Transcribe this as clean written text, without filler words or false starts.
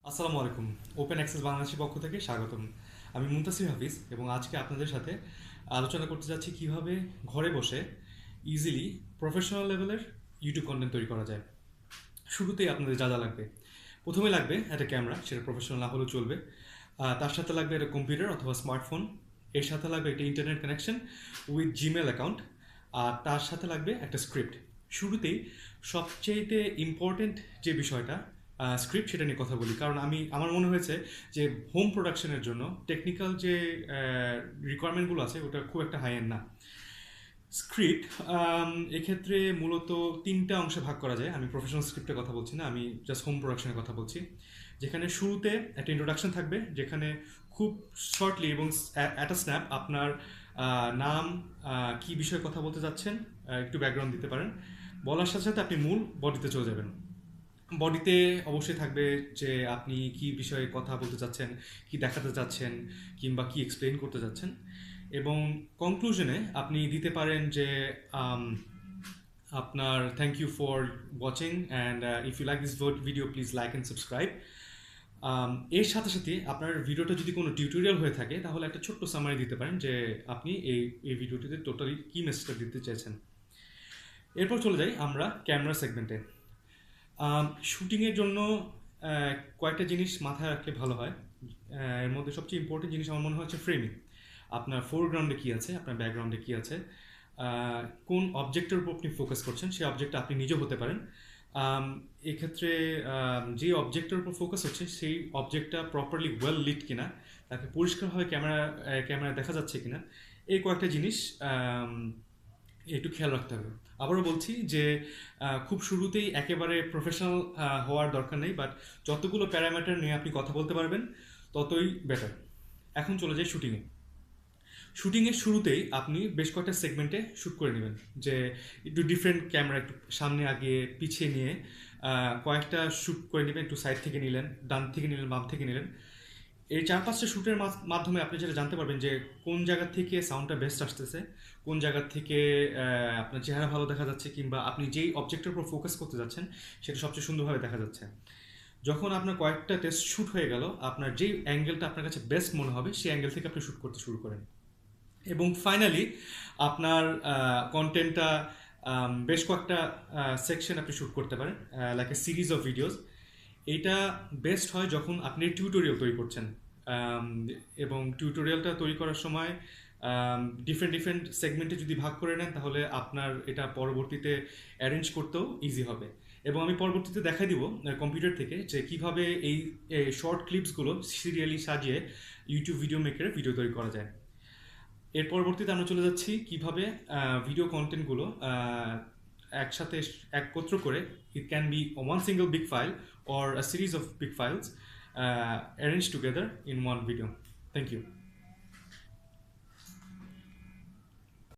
আসসালামু আলাইকুম। Open access বাংলাদেশের পক্ষ থেকে স্বাগতম। আমি মুনতাসির হাফিজ এবং আজকে আপনাদের সাথে আলোচনা করতে যাচ্ছি কিভাবে ঘরে বসে ইজিলি প্রফেশনাল লেভেলের ইউটিউব কন্টেন্ট তৈরি করা যায়। শুরুতেই আপনাদের যা যা লাগবে, প্রথমে লাগবে একটা ক্যামেরা, সেটা প্রফেশনাল না হলেও চলবে। তার সাথে লাগবে একটা কম্পিউটার অথবা স্মার্টফোন। এর সাথে লাগবে একটা internet connection with Gmail account. আর তার সাথে লাগবে একটা স্ক্রিপ্ট। শুরুতেই সবচেয়েতে ইম্পর্টেন্ট যে বিষয়টা স্ক্রিপ্ট, সেটা নিয়ে কথা বলি। কারণ আমার মনে হয়েছে যে হোম প্রোডাকশনের জন্য টেকনিক্যাল যে রিকোয়ারমেন্টগুলো আছে ওটা খুব একটা হাই এন্ড না। স্ক্রিপ্ট এক্ষেত্রে মূলত তিনটা অংশে ভাগ করা যায়। আমি প্রফেশনাল স্ক্রিপ্টের কথা বলছি না, আমি জাস্ট হোম প্রোডাকশনের কথা বলছি। যেখানে শুরুতে একটা ইন্ট্রোডাকশন থাকবে, যেখানে খুব শর্টলি এবং অ্যাট আ স্ন্যাপ আপনার নাম, কি বিষয়ে কথা বলতে যাচ্ছেন, একটু ব্যাকগ্রাউন্ড দিতে পারেন। বলার সাথে সাথে আপনি মূল বডিতে চলে যাবেন। বডিতে অবশ্যই থাকবে যে আপনি কি বিষয়ে কথা বলতে চাচ্ছেন, কি দেখাতে চাচ্ছেন, কিংবা কি এক্সপ্লেইন করতে চাচ্ছেন। এবং কনক্লুশনে আপনি দিতে পারেন যে আপনার thank you for watching and if you like this video please like and subscribe. এর সাথে সাথে আপনার ভিডিওটা যদি কোনো টিউটোরিয়াল হয়ে থাকে তাহলে একটা ছোট্ট সামারি দিতে পারেন যে আপনি এই ভিডিওটিতে টোটালি কী মেসেজটা দিতে চাইছেন। এরপর চলে যাই আমরা ক্যামেরা সেগমেন্টে। শুটিংয়ের জন্য কয়েকটা জিনিস মাথায় রাখলে ভালো হয়। এর মধ্যে সবচেয়ে ইম্পর্টেন্ট জিনিস আমার মনে হচ্ছে ফ্রেমিং। আপনার ফোরগ্রাউন্ডে কী আছে, আপনার ব্যাকগ্রাউন্ডে কী আছে, কোন অবজেক্টের উপর আপনি ফোকাস করছেন, সেই অবজেক্টটা আপনি নিজেও হতে পারেন। এক্ষেত্রে যে অবজেক্টের উপর ফোকাস হচ্ছে সেই অবজেক্টটা প্রপারলি ওয়েল লিট কিনা, তাকে পরিষ্কারভাবে ক্যামেরায় দেখা যাচ্ছে কিনা, এই কয়েকটা জিনিস একটু খেয়াল রাখতে হবে। আবারও বলছি যে খুব শুরুতেই একেবারে প্রফেশনাল হওয়ার দরকার নেই, বাট যতগুলো প্যারামিটার নিয়ে আপনি কথা বলতে পারবেন ততই বেটার। এখন চলে যাই শুটিংয়ে। শুটিংয়ের শুরুতেই আপনি বেশ কয়েকটা সেগমেন্টে শ্যুট করে নেবেন, যে একটু ডিফারেন্ট ক্যামেরা, একটু সামনে আগিয়ে পিছিয়ে নিয়ে কয়েকটা শ্যুট করে নেবেন। একটু সাইড থেকে নিলেন, ডান থেকে নিলেন, বাম থেকে নিলেন। এই 4-5টা শ্যুটের মাধ্যমে আপনি যেটা জানতে পারবেন যে কোন জায়গা থেকে সাউন্ডটা বেস্ট আসতেছে, কোন জায়গা থেকে আপনার চেহারা ভালো দেখা যাচ্ছে, কিংবা আপনি যেই অবজেক্টের উপর ফোকাস করতে যাচ্ছেন সেটা সবচেয়ে সুন্দরভাবে দেখা যাচ্ছে। যখন আপনার কয়েকটা টেস্ট শ্যুট হয়ে গেল, আপনার যেই অ্যাঙ্গেলটা আপনার কাছে বেস্ট মনে হবে সেই অ্যাঙ্গেল থেকে আপনি শ্যুট করতে শুরু করেন। এবং ফাইনালি আপনার কন্টেন্টটা বেশ কয়েকটা সেকশন আপনি শ্যুট করতে পারেন, like a series of videos. এইটা বেস্ট হয় যখন আপনি টিউটোরিয়াল তৈরি করছেন, এবং টিউটোরিয়ালটা তৈরি করার সময় ডিফারেন্ট সেগমেন্টে যদি ভাগ করে নেন তাহলে আপনার এটা পরবর্তীতে অ্যারেঞ্জ করতেও ইজি হবে। এবং আমি পরবর্তীতে দেখাই দিব কম্পিউটার থেকে যে কীভাবে এই শর্ট ক্লিপসগুলো সিরিয়ালি সাজিয়ে ইউটিউব ভিডিও মেকারে ভিডিও তৈরি করা যায়। এর পরবর্তীতে আমরা চলে যাচ্ছি কিভাবে ভিডিও কন্টেন্টগুলো একসাথে একত্র করে, it can be one single big file or a series of big files arranged together in one video. Thank you.